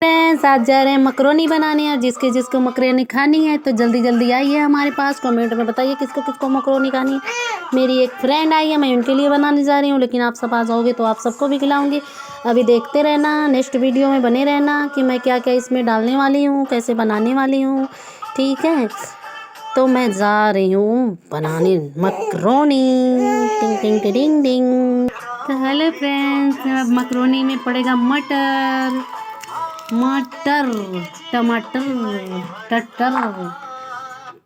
Friends आज जा रहे हैं मकरोनी बनाने। और जिसके जिसको मकरोनी खानी है तो जल्दी जल्दी आइए हमारे पास। कमेंट में बताइए किसको किसको मकरोनी खानी है। मेरी एक फ्रेंड आई है, मैं उनके लिए बनाने जा रही हूँ, लेकिन आप सब आ जाओगे तो आप सबको भी खिलाऊंगी। अभी देखते रहना, नेक्स्ट वीडियो में बने रहना कि मैं क्या क्या इसमें डालने वाली हूँ, कैसे बनाने वाली हूँ। ठीक है, तो मैं जा रही हूँ बनाने मकरोनी। टिंग टिंग टिंग टिंग। तो हेलो फ्रेंड्स, अब मकरोनी में पड़ेगा मटर, टमाटर, टटर।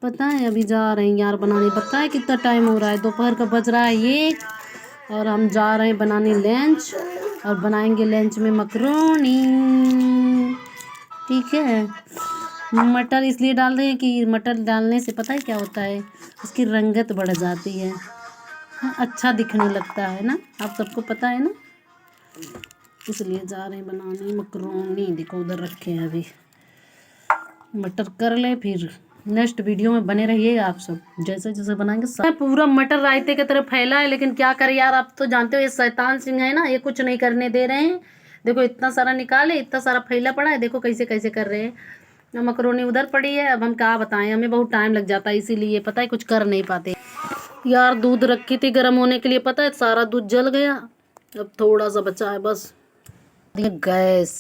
पता है अभी जा रहे हैं यार बनाने। पता है कितना टाइम हो रहा है, दोपहर का बज रहा है 1 और हम जा रहे हैं बनाने लंच। और बनाएंगे लंच में मकरोनी। ठीक है, मटर इसलिए डाल रहे हैं कि मटर डालने से पता है क्या होता है, उसकी रंगत बढ़ जाती है, अच्छा दिखने लगता है ना, आप सबको पता है ना, इसलिए जा रहे हैं बनाने मकरोनी। देखो उधर रखे हैं, अभी मटर कर ले, फिर नेक्स्ट वीडियो में बने रहिए आप सब। जैसे जैसे बनाएंगे पूरा मटर रायते की तरह फैला है, लेकिन क्या करें यार, आप तो जानते हो ये शैतान सिंह है ना, ये कुछ नहीं करने दे रहे हैं। देखो इतना सारा निकाले, इतना सारा फैला पड़ा है, देखो कैसे कैसे कर रहे हैं। मकरोनी उधर पड़ी है, अब हम क्या बताएं, हमें बहुत टाइम लग जाता है, इसीलिए पता है कुछ कर नहीं पाते यार। दूध रखी थी गर्म होने के लिए, पता है सारा दूध जल गया, अब थोड़ा सा बचा है बस। गैस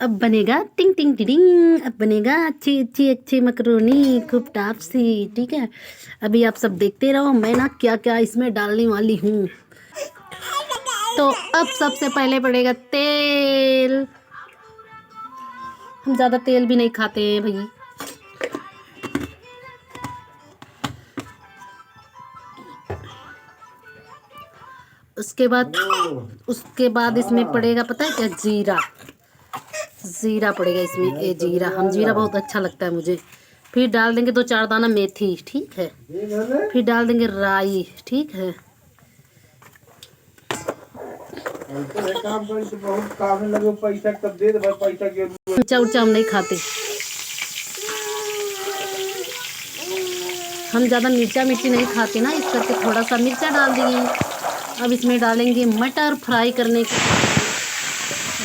अब बनेगा टिंग टिंग टिंग, अब बनेगा अच्छी अच्छी अच्छी मकरोनी खूब टाप सी। ठीक है, अभी आप सब देखते रहो, मैं ना क्या क्या इसमें डालने वाली हूँ। तो अब सबसे पहले पड़ेगा तेल। हम ज़्यादा तेल भी नहीं खाते हैं भाई। उसके बाद इसमें पड़ेगा पता है क्या, जीरा पड़ेगा इसमें। ये जीरा, हम जीरा बहुत अच्छा लगता है मुझे। फिर डाल देंगे 2-4 दाना मेथी। ठीक है, फिर डाल देंगे राई। ठीक है, मिर्चा उर्चा हम नहीं खाते, हम ज़्यादा मिर्चा मिर्ची नहीं खाते ना, इस करके थोड़ा सा मिर्चा डाल दिए। अब इसमें डालेंगे मटर फ्राई करने के।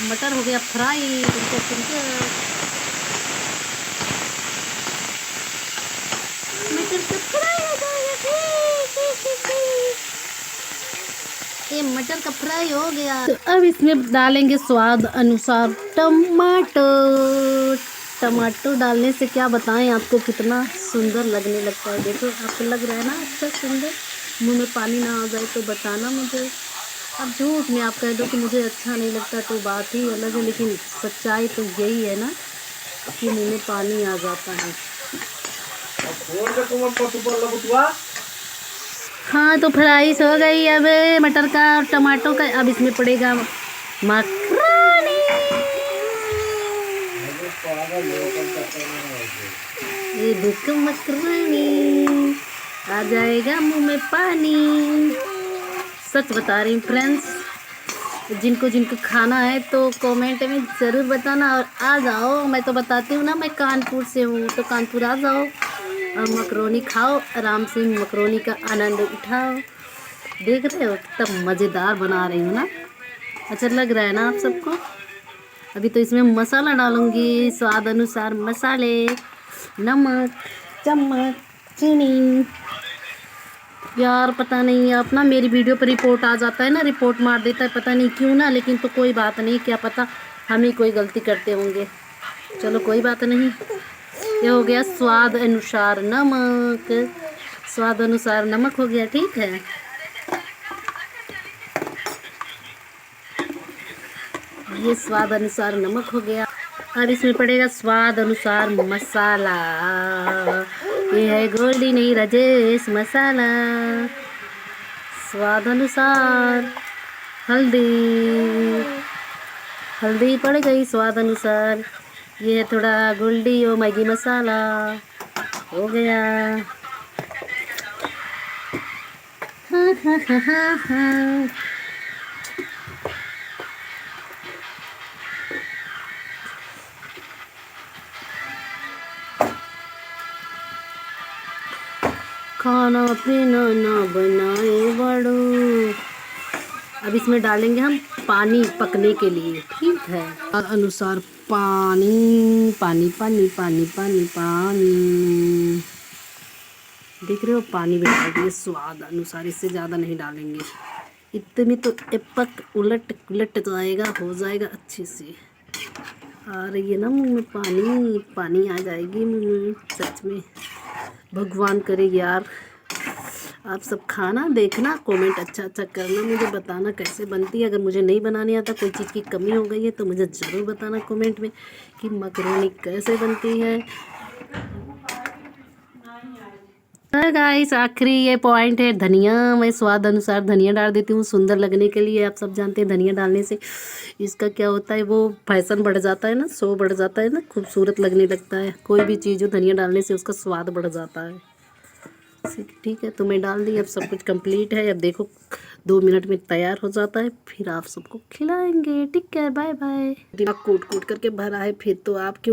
मटर हो गया फ्राई, मटर तो फ्राई हो गया, ये मटर का फ्राई हो गया। तो अब इसमें डालेंगे स्वाद अनुसार टमाटो डालने से क्या बताएं आपको, कितना सुंदर लगने लगता है। देखो आपको लग रहा है ना अच्छा सुंदर, मुंह में पानी ना आ जाए तो बताना मुझे। अब झूठ में आप कह दो कि मुझे अच्छा नहीं लगता तो बात ही अलग है, लेकिन सच्चाई तो यही है ना कि मुंह में पानी आ जाता है। हाँ तो फ्राई हो गई अब मटर का और टमाटो का। अब इसमें पड़ेगा मकरोनी। ये देखो मकरोनी, आ जाएगा मुंह में पानी। सच बता रही हूँ फ्रेंड्स, जिनको जिनको खाना है तो कमेंट में ज़रूर बताना और आ जाओ। मैं तो बताती हूँ ना, मैं कानपुर से हूँ, तो कानपुर आ जाओ और मकरोनी खाओ, आराम से मकरोनी का आनंद उठाओ। देख रहे हो कितना मज़ेदार बना रही हूँ ना, अच्छा लग रहा है ना आप सबको। अभी तो इसमें मसाला डालूँगी, स्वाद अनुसार मसाले, नमक, चम्मच, चीनी। यार पता नहीं अपना मेरी वीडियो पर रिपोर्ट आ जाता है ना, रिपोर्ट मार देता है, पता नहीं क्यों ना, लेकिन तो कोई बात नहीं, क्या पता हम ही कोई गलती करते होंगे। चलो कोई बात नहीं। ये हो गया स्वाद अनुसार नमक, स्वाद अनुसार नमक हो गया। ठीक है, ये स्वाद अनुसार नमक हो गया। अब इसमें पड़ेगा स्वाद अनुसार मसाला। ये है गोल्डी नहीं राजेश मसाला। स्वाद अनुसार हल्दी पड़ गई स्वाद अनुसार। ये है थोड़ा गोल्डी और मैगी मसाला हो गया। हाँ हाँ हाँ हाँ हाँ। खाना पीना ना बनाए बड़ो। अब इसमें डालेंगे हम पानी पकने के लिए। ठीक है। और अनुसार पानी पानी पानी पानी पानी पानी, देख रहे हो, पानी भी डाल दिए स्वाद अनुसार, इससे ज़्यादा नहीं डालेंगे। इतनी तो एपक उलट उलट जाएगा, हो जाएगा अच्छे से। आ रही है ना मुँह में पानी, पानी आ जाएगी मुँह में, सच में। भगवान करे यार आप सब खाना देखना, कमेंट अच्छा अच्छा करना, मुझे बताना कैसे बनती है। अगर मुझे नहीं बनाने आता, कोई चीज़ की कमी हो गई है तो मुझे ज़रूर बताना कमेंट में कि मकरोनी कैसे बनती है। गाइस आखिरी ये पॉइंट है धनिया। मैं स्वाद अनुसार धनिया डाल देती हूँ सुंदर लगने के लिए। आप सब जानते हैं धनिया डालने से इसका क्या होता है, वो फैशन बढ़ जाता है ना, शो बढ़ जाता है ना, खूबसूरत लगने लगता है। कोई भी चीज़ हो धनिया डालने से उसका स्वाद बढ़ जाता है। ठीक है, तो मैं डाल दी, अब सब कुछ कंप्लीट है। अब देखो 2 मिनट में तैयार हो जाता है, फिर आप सबको खिलाएंगे। ठीक है, बाय बाय। दिमाग कूट कूट करके भरा है फिर तो आप क्यों